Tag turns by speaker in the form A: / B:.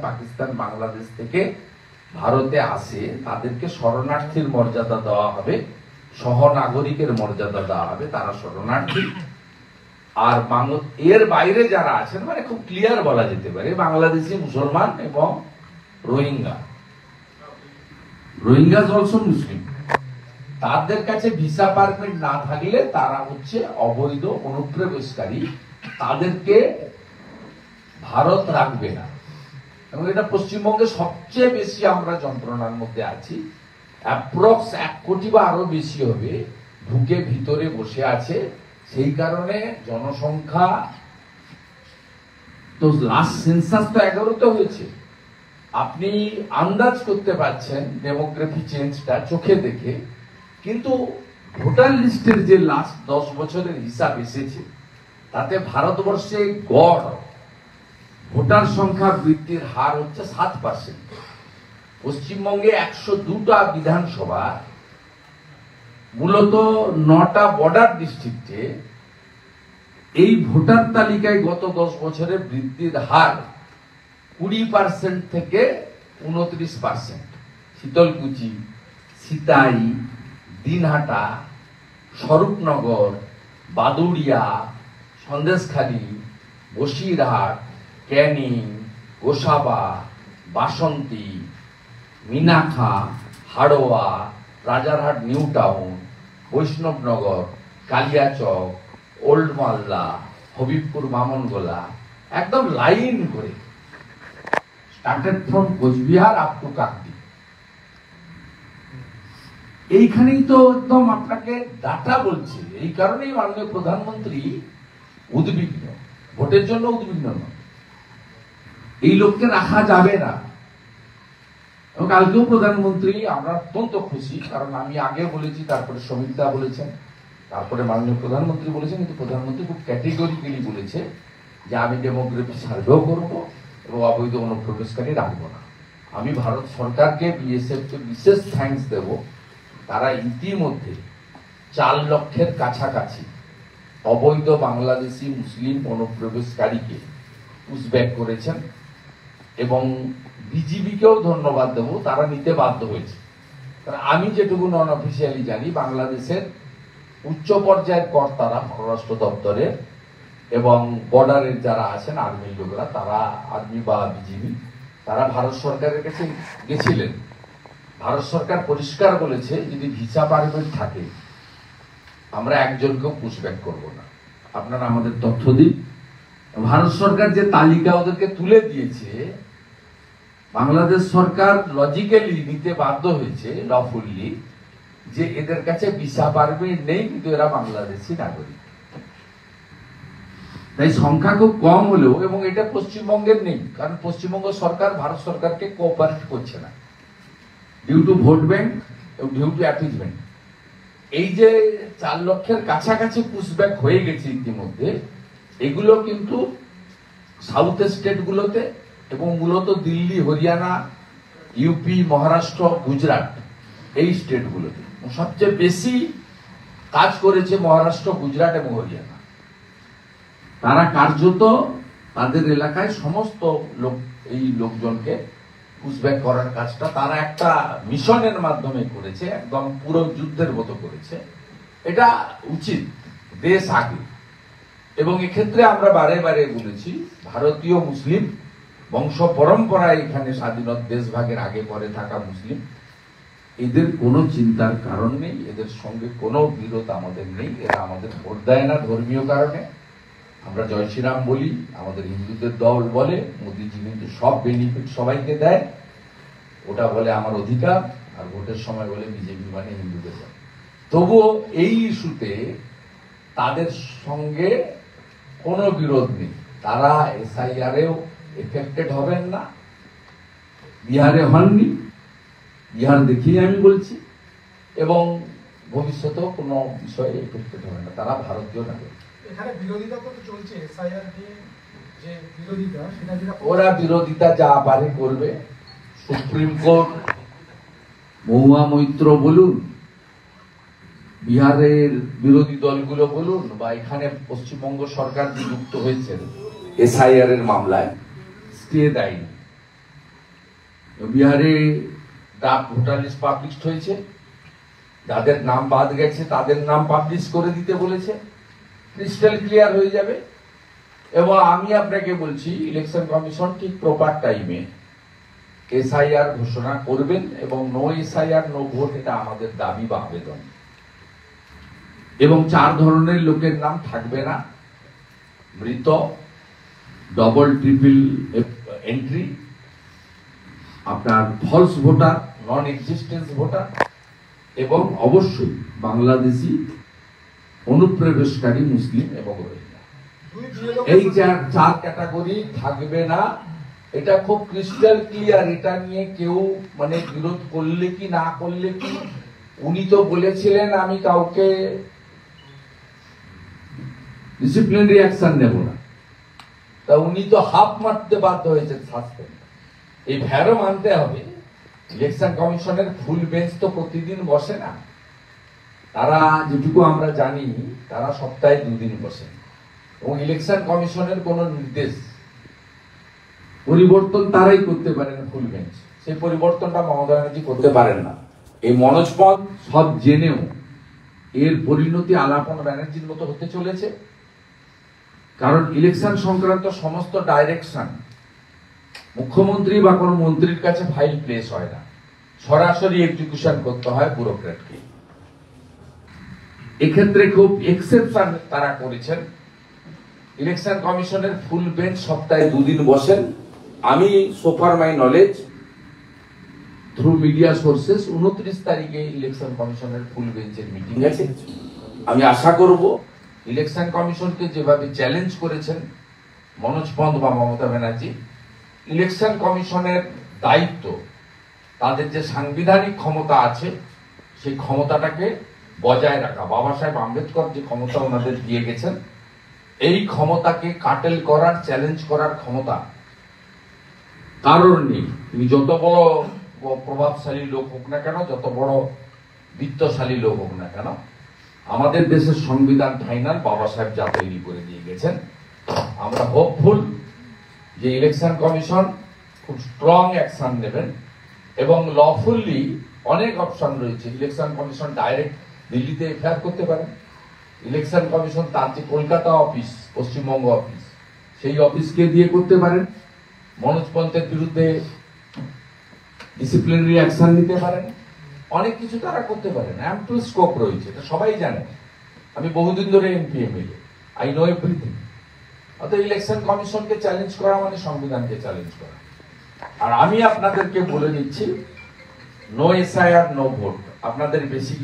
A: পাকিস্তান বাংলাদেশ থেকে ভারতে আসে তাদেরকে শরণার্থীর মর্যাদা দেওয়া হবে, সহনাগরিকের মর্যাদা দেওয়া হবে, তারা শরণার্থী। আর এর বাইরে যারা আছেন, মানে খুব ক্লিয়ার বলা যেতে পারে বাংলাদেশি মুসলমান এবং রোহিঙ্গা, রোহিঙ্গাস অলসো মুসলিম, তাদের কাছে ভিসা পারমিট না থাকলে তারা হচ্ছে অবৈধ অনুপ্রবেশকারী, তাদেরকে ভারত রাখবে না। এবং এটা পশ্চিমবঙ্গে সবচেয়ে বেশি আমরা যন্ত্রণার মধ্যে আছি। অ্যাপ্রক্স 1 কোটি বা আরো বেশি হবে ঢুকে ভিতরে বসে আছে। সেই কারণে জনসংখ্যা তো লাস্ট সেন্সাস তো 11তে হয়েছে, আপনি আন্দাজ করতে পারছেন ডেমোগ্রাফি চেঞ্জটা চোখে দেখে। কিন্তু ভোটার লিস্টের যে লাস্ট 10 বছরের হিসাব এসেছে তাতে ভারতবর্ষে গড় ভোটার সংখ্যা বৃদ্ধির হার হচ্ছে 7%। পশ্চিমবঙ্গে 102টা বিধানসভা, মূলত 9টা বর্ডার ডিস্ট্রিক্টে এই ভোটার তালিকায় গত 10 বছরে বৃদ্ধির হার 20% থেকে 29%। Sitalkuchi, Sitai, Dinhata, Swarupnagar, Baduria, Sandeshkhali, Basirhat, Canning, Gosaba, Basanti, Minakhan, Haroa, Rajarhat New Town, Baishnabnagar, Kaliachak, Old Malda, Habibpur Bamangola, একদম লাইন করে started from Coochbehar up to Kakdwip. এইখানেই তো একদম আপনাকে ডাটা বলছে। এই কারণেই মাননীয় প্রধানমন্ত্রী উদ্বিগ্ন, ভোটের জন্য উদ্বিগ্ন নয়। এই লোককে রাখা যাবে না। এবং কালকেও প্রধানমন্ত্রী, আমরা অত্যন্ত খুশি, কারণ আমি আগে বলেছি, তারপরে সমীরদা বলেছেন, তারপরে মাননীয় প্রধানমন্ত্রী বলেছেন, কিন্তু প্রধানমন্ত্রী খুব ক্যাটেগরিক্যালি বলেছে যে আমি ডেমোগ্রাফি সার্ভেও করবো এবং অবৈধ অনুপ্রবেশকারী রাখবো না। আমি ভারত সরকারকে, বিএসএফকে বিশেষ থ্যাঙ্কস দেব। তারা ইতিমধ্যে 4 লক্ষের কাছাকাছি অবৈধ বাংলাদেশি মুসলিম অনুপ্রবেশকারীকে পুশব্যাক করেছেন। এবং বিজিবিকেও ধন্যবাদ দেব, তারা নিতে বাধ্য হয়েছে। কারণ আমি যেটুকু নন অফিসিয়ালি জানি, বাংলাদেশের উচ্চ পর্যায়ের কর্তারা, পররাষ্ট্র দপ্তরের এবং বর্ডারের যারা আছেন আর্মির লোকরা, তারা আর্মি বা বিজিবি, তারা ভারত সরকারের কাছে গেছিলেন। ভারত সরকার পরিষ্কার বলেছে যদি ভিসা পারমিট থাকে আমরা একজনকেও পুশব্যাক করব না, আপনারা আমাদের তথ্য দিন। ভারত সরকার যে তালিকা ওদেরকে তুলে দিয়েছে, বাংলাদেশ সরকার লজিক্যালি নিতে বাধ্য হয়েছে লফুল্লি যে এদের কাছে ভিসা পারমিট নেই, কিন্তু এরা বাংলাদেশি নাগরিক। তাই সংখ্যা খুব কম হলেও, এবং এটা পশ্চিমবঙ্গের নেই, কারণ পশ্চিমবঙ্গ সরকার ভারত সরকারকে কোঅপারেট করছে না ডিউ টু ভোট ব্যাংক এবং ডিউ টু অ্যাপিজমেন্ট। এই যে 4 লক্ষের কাছাকাছি পুশব্যাক হয়ে গেছে ইতিমধ্যে, এগুলো কিন্তু সাউথ স্টেট গুলোতে এবং মূলত দিল্লি, হরিয়ানা, ইউপি, মহারাষ্ট্র, গুজরাট, এই স্টেট গুলোতে সবচেয়ে বেশি কাজ করেছে মহারাষ্ট্র, গুজরাট এবং হরিয়ানা। তারা কার্যত তাদের এলাকায় সমস্ত লোক, এই লোকজনকে পুশব্যাক করার কাজটা তারা একটা মিশনের মাধ্যমে করেছে, একদম পুরো যুদ্ধের মতো করেছে। এটা উচিত দেশ আগে। এবং এক্ষেত্রে আমরা বারে বারে বলেছি, ভারতীয় মুসলিম বংশ পরম্পরায় এখানে স্বাধীনতা দেশভাগের আগে পরে থাকা মুসলিম, এদের কোনো চিন্তার কারণ নেই, এদের সঙ্গে কোনো বিরোধ আমাদের নেই। এরা আমাদের ভোট দেয় না ধর্মীয় কারণে, আমরা জয় শ্রীরাম বলি, আমাদের হিন্দুদের দল বলে, মোদীজি কিন্তু সব বেনিফিট সবাইকে দেয়, ওটা বলে আমার অধিকার, আর ভোটের সময় বলে বিজেপি মানে হিন্দুদের দল। তবুও এই ইস্যুতে তাদের সঙ্গে কোনো বিরোধ নেই, তারা এসআইআরেও এফেক্টেড হবেন না, বিহারে হননি, বিহার দেখিয়ে আমি বলছি, এবং ভবিষ্যতেও কোনো বিষয়ে এফেক্টেড হবে না, তারা ভারতীয় নাগরিক।
B: এখানে বিরোধিতা তো চলছে, এসআইআর নিয়ে যে বিরোধিতা, সেটা
A: ওরা বিরোধিতা যা পারে করবে। সুপ্রিম কোর্ট, মহুয়া মৈত্র বলুন, বিহারের বিরোধী দলগুলো বলুন, বা এখানে পশ্চিমবঙ্গ সরকার যে যুক্ত হয়েছে এসআইআর এর মামলায়, স্টে দেয়নি। বিহারে ড্রাফট ভোটার লিস্ট পাবলিশ হয়েছে, যাদের নাম বাদ গেছে তাদের নাম পাবলিশ করে দিতে বলেছে, ক্রিস্টাল ক্লিয়ার হয়ে যাবে। এবং আমি আপনাকে বলছি, ইলেকশন কমিশন ঠিক প্রপার টাইমে এসআইআর ঘোষণা করবেন, এবং নো এসআইআর নো ভোট এটা আমাদের দাবি বা আবেদন। এবং 4 ধরনের লোকের নাম থাকবে না: মৃত, ডবল ট্রিপল এন্ট্রি, আপনার false voter, non existence voter, এবং অবশ্যই বাংলাদেশি অনুপ্রবেশকারী মুসলিম এবং রোহিঙ্গা। এই 4 ক্যাটাগরি থাকবে না, এটা খুব ক্রিস্টাল ক্লিয়ার। এটা নিয়ে কেউ মানে বিরোধ করলে কি না করলে কি, উনি তো বলেছিলেন আমি কাউকে ডিসিপ্লিনারি অ্যাকশন নেব না, তা উনি তো হাফ মারতে বাধ্য হয়েছেন সাসপেন্ড। এই ভ্যারও মানতে হবে, ইলেকশন কমিশনের ফুল বেঞ্চ তো প্রতিদিন বসে না, তারা যেটুকু আমরা জানি তারা সপ্তাহে 2 দিন বসেন, এবং ইলেকশন কমিশনের কোন নির্দেশ পরিবর্তন তারাই করতে পারেন ফুল বেঞ্চ, সেই পরিবর্তনটা মমতা ব্যানার্জি করতে পারেন না। এই মনোজ পদ সব জেনেও এর পরিণতি আলাপন ব্যানার্জির মতো হতে চলেছে, কারণ ইলেকশন সংক্রান্ত সমস্ত ডাইরেকশন মুখ্যমন্ত্রী বা কোনো মন্ত্রীর কাছে ফাইল প্লেস হয় না, সরাসরি এক্সিকিউশন করতে হয় ব্যুরোক্র্যাটকে। এক্ষেত্রে খুব এক্সেপশন তারা করেছেন। ইলেকশন কমিশনের ফুল বেঞ্চ সপ্তাহে 2 দিন বসেন। আমি সোফার my knowledge through media sources 29 তারিখে ইলেকশন কমিশনের ফুল বেঞ্চের মিটিং আছে। আমি আশা করব ইলেকশন কমিশনকে যেভাবে চ্যালেঞ্জ করেছেন মনোজ পন্থ বা মমতা ব্যানার্জি, ইলেকশন কমিশনের দায়িত্ব, তাদের যে সাংবিধানিক ক্ষমতা আছে সেই ক্ষমতাটাকে বজায় রাখা। বাবা সাহেব আম্বেদকর যে ক্ষমতা ওনাদের দিয়ে গেছেন, এই ক্ষমতাকে কাটেল করার, চ্যালেঞ্জ করার ক্ষমতা কারোর নেই। তুমি যত বড় প্রভাবশালী লোক হোক না কেন, যত বড় বিত্তশালী লোক হোক না কেন, আমাদের দেশের সংবিধান ফাইনাল বাবা সাহেব যা তৈরি করে দিয়ে গেছেন। আমরা হোপফুল যে ইলেকশন কমিশন খুব স্ট্রং অ্যাকশন নেবেন, এবং লফুল্লি অনেক অপশন রয়েছে। ইলেকশন কমিশন ডাইরেক্ট দিল্লিতে এফআইআর করতে পারেন, ইলেকশন কমিশন তার যে কলকাতা অফিস, পশ্চিমবঙ্গ অফিস, সেই অফিসকে দিয়ে করতে পারেন, মনোজ পন্থের বিরুদ্ধে ডিসিপ্লিনারি অ্যাকশন নিতে পারেন, অনেক কিছু তারা করতে পারেন। অ্যাম্পল স্কোপ রয়েছে, এটা সবাই জানে। আমি বহুদিন ধরে MP MLA, I know everything. অর্থাৎ ইলেকশন কমিশনকে চ্যালেঞ্জ করা মানে সংবিধানকে চ্যালেঞ্জ করা। আর আমি আপনাদেরকে বলে দিচ্ছি, নো এসআইআর নো ভোট। আপনাদের বেশি